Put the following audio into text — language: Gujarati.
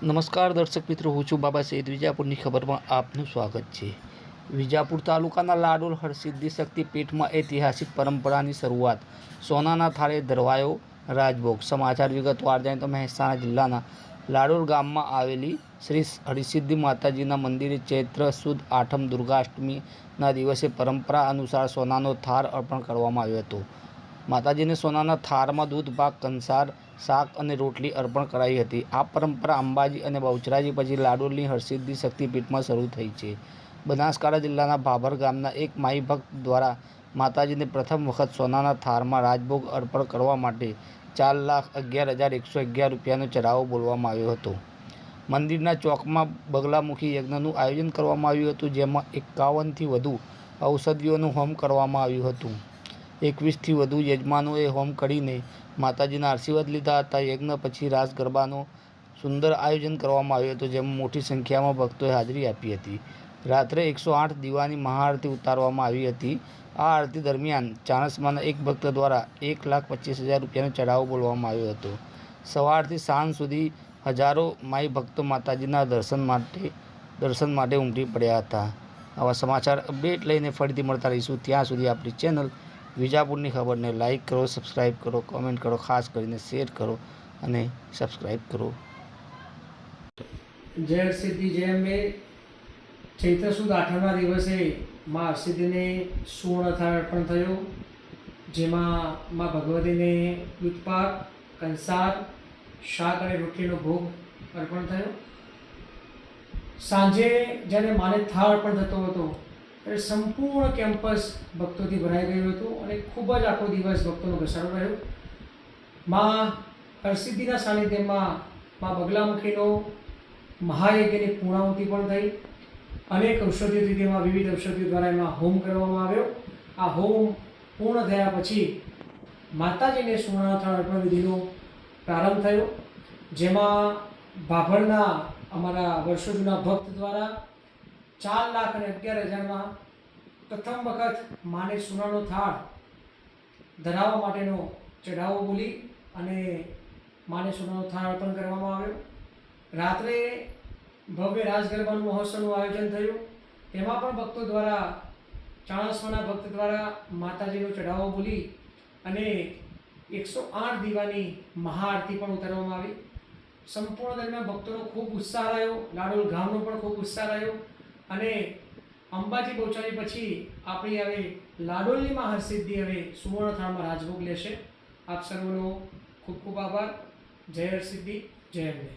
નમસ્કાર દર્શક મિત્રો, હું છું બાબા સૈદ. વિજાપુરની ખબરમાં આપનું સ્વાગત છે. વિજાપુર તાલુકાના લાડોલ હરસિદ્ધિ શક્તિપીઠમાં ઐતિહાસિક પરંપરાની શરૂઆત. સોનાના થાળે ધરવાયો રાજભોગ. સમાચાર વિગતવાર જાણીએ તો મહેસાણા જિલ્લાના લાડોલ ગામમાં આવેલી શ્રી હરસિદ્ધિ માતાજીના મંદિરે ચૈત્ર સુદ આઠમ દુર્ગાષ્ટમીના દિવસે પરંપરા અનુસાર સોનાનો થાળ અર્પણ કરવામાં આવ્યો હતો. માતાજીને સોનાના થાળમાં દૂધ પાક, કંસાર, શાક અને રોટલી અર્પણ કરાઈ હતી. આ પરંપરા અંબાજી અને બહુચરાજી પછી લાડોલની હરસિદ્ધિ શક્તિપીઠમાં શરૂ થઈ છે. બનાસકાંઠા જિલ્લાના ભાભર ગામના એક માઈ ભક્ત દ્વારા માતાજીને પ્રથમ વખત સોનાના થાળમાં રાજભોગ અર્પણ કરવા માટે 4,11,111 રૂપિયાનો ચઢાવો બોલવામાં આવ્યો હતો. મંદિરના ચોકમાં બગલામુખી યજ્ઞનું આયોજન કરવામાં આવ્યું હતું, જેમાં 51થી વધુ ઔષધિઓનું હોમ કરવામાં આવ્યું હતું. 21થી વધુ યજમાનોએ હોમ કરીને માતાજીના આશીર્વાદ લીધા હતા. યજ્ઞ પછી રાસ ગરબાનો સુંદર આયોજન કરવામાં આવ્યું હતું, જેમાં મોટી સંખ્યામાં ભક્તોએ હાજરી આપી હતી. રાત્રે 108 દીવાની મહાઆરતી ઉતારવામાં આવી હતી. આ આરતી દરમિયાન ચાણસ્માના એક ભક્ત દ્વારા 1,25,000 રૂપિયાનો ચઢાવો બોલવામાં આવ્યો હતો. સવારથી સાંજ સુધી હજારો માઈ ભક્તો માતાજીના દર્શન માટે ઉમટી પડ્યા હતા. આવા સમાચાર અપડેટ લઈને ફરીથી મળતા રહીશું. ત્યાં સુધી આપણી ચેનલ વિજાપુરની ખબરને લાઇક કરો, સબસ્ક્રાઈબ કરો, કોમેન્ટ કરો, ખાસ કરીને શેર કરો અને સબસ્ક્રાઈબ કરો. જય હરસિદ્ધિ, જય અંબે. ચૈત્ર સુદ આઠમના દિવસે મા હરસિદ્ધિને સુવર્ણ થાળ અર્પણ થયો, જેમાં મા ભગવતીને દૂધપાક, કંસાર, શાક અને રોટલીનો ભોગ અર્પણ થયો. સાંજે જ્યારે માને થાળ અર્પણ થતો હતો ત્યારે સંપૂર્ણ કેમ્પસ ભક્તોથી ભરાઈ ગયું હતું અને ખૂબ જ આખો દિવસ ભક્તોનો ઘસારો રહ્યો. મા હરસિદ્ધિના સાનિધ્યમાં મા બગલામુખીનો મહાયજ્ઞની પૂર્ણાહુતિ પણ થઈ. અનેક ઔષધિઓથી તેમાં વિવિધ ઔષધિઓ દ્વારા એમાં હોમ કરવામાં આવ્યો. આ હોમ પૂર્ણ થયા પછી માતાજીને સુવર્ણ થાળ અર્પણ વિધિનો પ્રારંભ થયો, જેમાં ભાભરના અમારા વર્ષો જૂના ભક્ત દ્વારા 4,11,000માં પ્રથમ વખત માને સોનાનો થાળ ધરાવવા માટેનો ચઢાવો બોલી અને માને સોનાનો થાળ અર્પણ કરવામાં આવ્યો. રાત્રે ભવ્ય રાસ ગરબાનું મહોત્સવનું આયોજન થયું. તેમાં પણ ભક્તો દ્વારા, ચાણસ્માના ભક્ત દ્વારા માતાજીનો ચઢાવો બોલી અને 108 દીવાની મહાઆરતી પણ ઉતારવામાં આવી. સંપૂર્ણ દરમિયાન ભક્તોનો ખૂબ ઉત્સાહ રહ્યો. લાડોલ ગામનો પણ ખૂબ ઉત્સાહ રહ્યો અને અંબાજી બહુચરાજી પછી આપણી હવે લાડોલની મા હરસિદ્ધિ હવે સુવર્ણ થાળમાં રાજભોગ લેશે. આપ સર્વનો ખૂબ ખૂબ આભાર. જય હરસિદ્ધિ, જય અંબે.